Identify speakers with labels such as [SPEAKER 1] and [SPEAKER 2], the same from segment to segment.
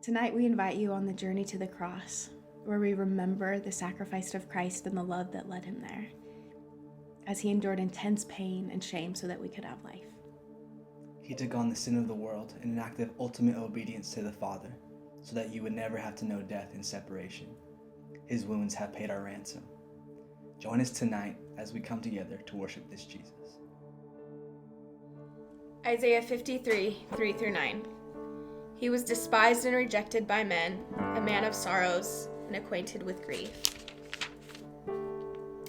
[SPEAKER 1] Tonight we invite you on the journey to the cross, where we remember the sacrifice of Christ and the love that led him there, as he endured intense pain and shame so that we could have life.
[SPEAKER 2] He took on the sin of the world in an act of ultimate obedience to the Father, so that you would never have to know death and separation. His wounds have paid our ransom. Join us tonight as we come together to worship this Jesus.
[SPEAKER 3] Isaiah 53, 3-9. He was despised and rejected by men, a man of sorrows and acquainted with grief.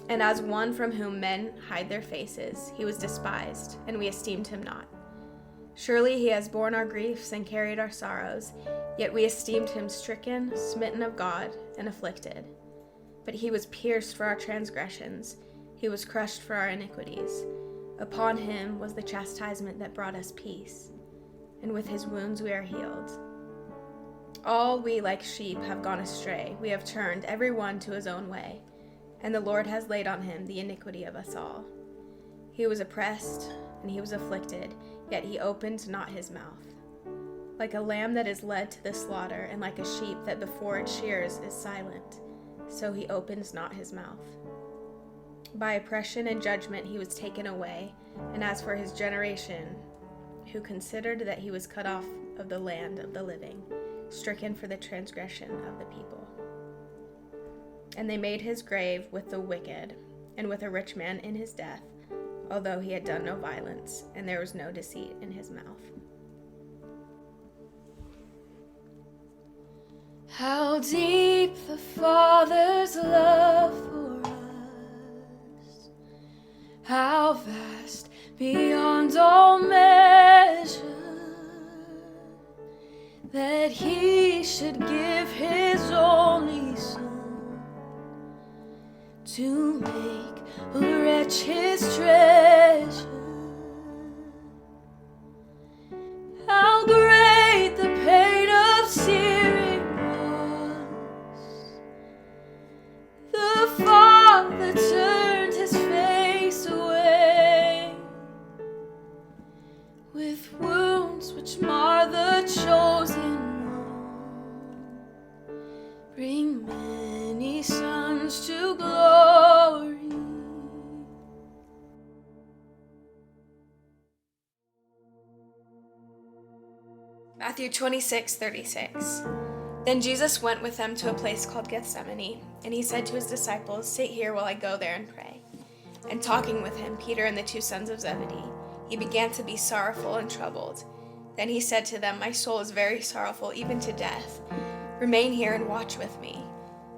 [SPEAKER 3] And as one from whom men hide their faces, he was despised, and we esteemed him not. Surely he has borne our griefs and carried our sorrows, yet we esteemed him stricken, smitten of God, and afflicted. But he was pierced for our transgressions, he was crushed for our iniquities. Upon him was the chastisement that brought us peace, and with his wounds we are healed. All we like sheep have gone astray, we have turned every one to his own way, and the Lord has laid on him the iniquity of us all. He was oppressed, and he was afflicted, yet he opened not his mouth. Like a lamb that is led to the slaughter, and like a sheep that before its shears is silent, so he opens not his mouth. By oppression and judgment he was taken away, and as for his generation, who considered that he was cut off of the land of the living, stricken for the transgression of the people. And they made his grave with the wicked, and with a rich man in his death, although he had done no violence, and there was no deceit in his mouth.
[SPEAKER 4] How deep the Father's love for us, how vast beyond all measure, that he should give his only Son to make a wretch his treasure. How great the pain of searing was. The Father turned his face away, with wounds which mar the chosen one, bring many sons to glory.
[SPEAKER 3] Matthew 26:36. Then Jesus went with them to a place called Gethsemane, and he said to his disciples, "Sit here while I go there and pray." And talking with him, Peter and the two sons of Zebedee, he began to be sorrowful and troubled. Then he said to them, "My soul is very sorrowful, even to death. Remain here and watch with me."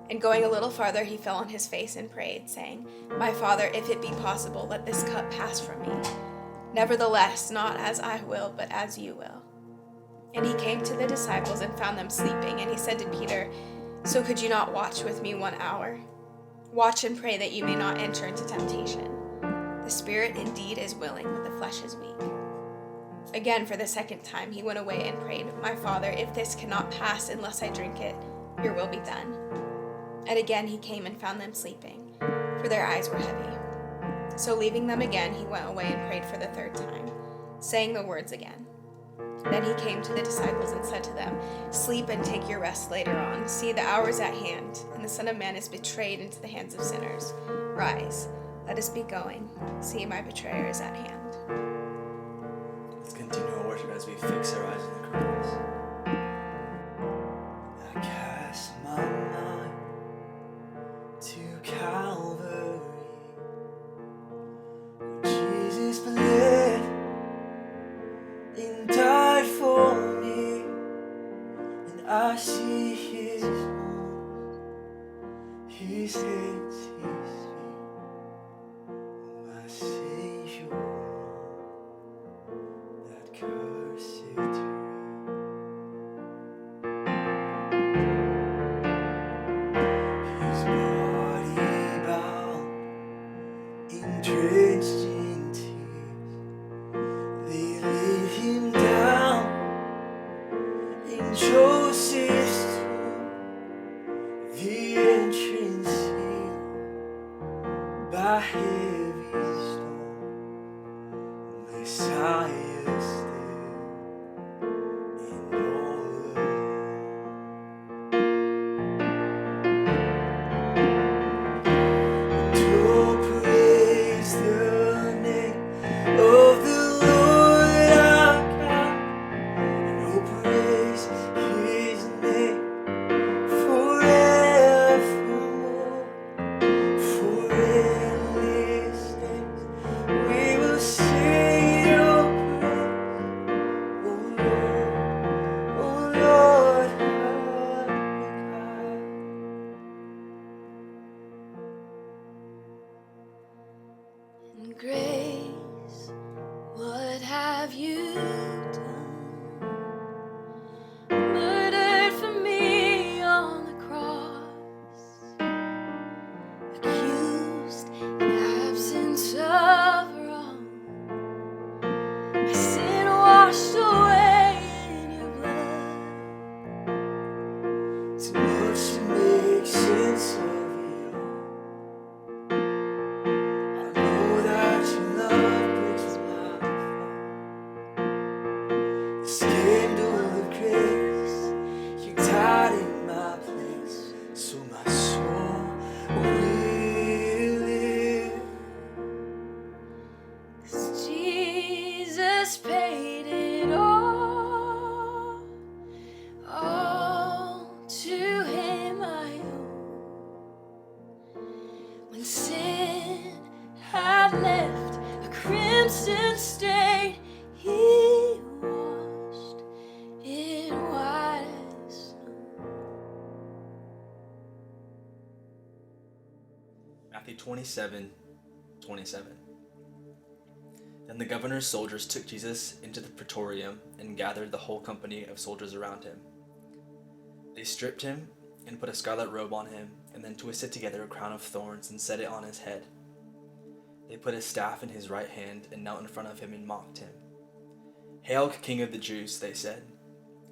[SPEAKER 3] And going a little farther, he fell on his face and prayed, saying, "My Father, if it be possible, let this cup pass from me. Nevertheless, not as I will, but as you will." And he came to the disciples and found them sleeping, and he said to Peter, "So could you not watch with me 1 hour? Watch and pray that you may not enter into temptation. The spirit indeed is willing, but the flesh is weak." Again, for the second time, he went away and prayed, "My Father, if this cannot pass unless I drink it, your will be done." And again he came and found them sleeping, for their eyes were heavy. So leaving them again, he went away and prayed for the third time, saying the words again. Then he came to the disciples and said to them, "Sleep and take your rest later on. See, the hour is at hand, and the Son of Man is betrayed into the hands of sinners. Rise, let us be going. See, my betrayer is at hand."
[SPEAKER 2] Let's continue our worship as we fix our eyes on the cross. I cast my mind to Calvary, where Jesus bled and died for me, and I see his wounds, his hands, his feet, my Savior on that cursed tree. His body bound and drenched in tears, they laid him down in Joseph's tomb, the entrance sealed by heavy stone. Messiah still
[SPEAKER 4] have you done? Murdered for me on the cross, accused in absence of wrong, my sin washed away in your blood.
[SPEAKER 5] Too much to make sense of it all. I know that your love breaks my fall. Scandal of grace, you died in my place, so my soul will live.
[SPEAKER 4] 'Cause Jesus paid it all to him I owe. When sin had left a crimson stain, he washed it white as snow.
[SPEAKER 2] Matthew 27:27. Then the governor's soldiers took Jesus into the praetorium and gathered the whole company of soldiers around him. They stripped him and put a scarlet robe on him, and then twisted together a crown of thorns and set it on his head. They put his staff in his right hand and knelt in front of him and mocked him. "Hail, King of the Jews," they said.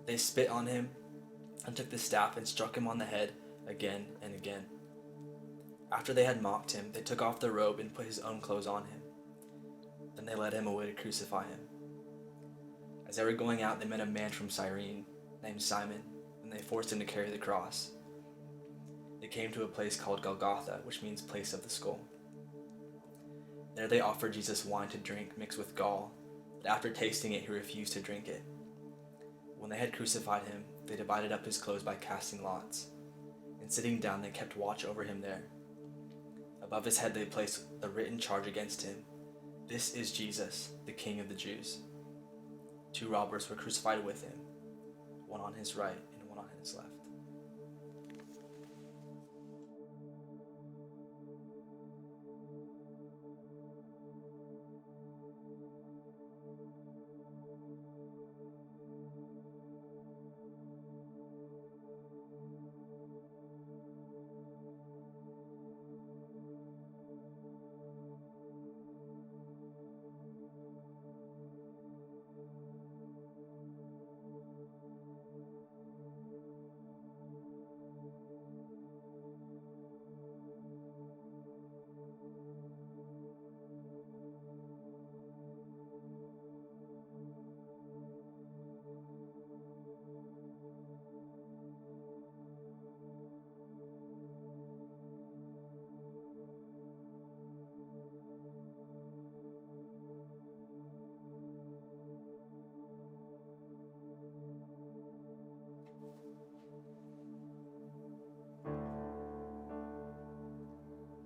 [SPEAKER 2] They spit on him and took the staff and struck him on the head again and again. After they had mocked him, they took off the robe and put his own clothes on him. Then they led him away to crucify him. As they were going out, they met a man from Cyrene named Simon, and they forced him to carry the cross. They came to a place called Golgotha, which means place of the skull. There they offered Jesus wine to drink mixed with gall, but after tasting it, he refused to drink it. When they had crucified him, they divided up his clothes by casting lots, and sitting down they kept watch over him there. Above his head they placed the written charge against him: "This is Jesus, the King of the Jews." 2 robbers were crucified with him, one on his right and one on his left.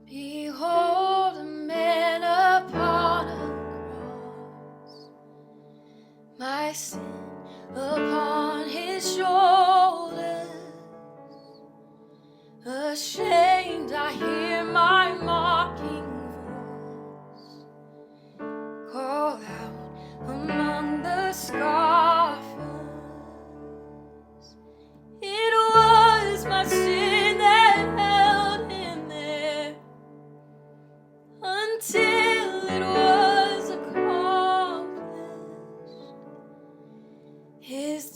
[SPEAKER 4] Behold a man upon a cross, my sin upon his shoulders. Ashamed, I hear my mocking voice call out among the scoffers. It was my sin that held him there until it was accomplished. His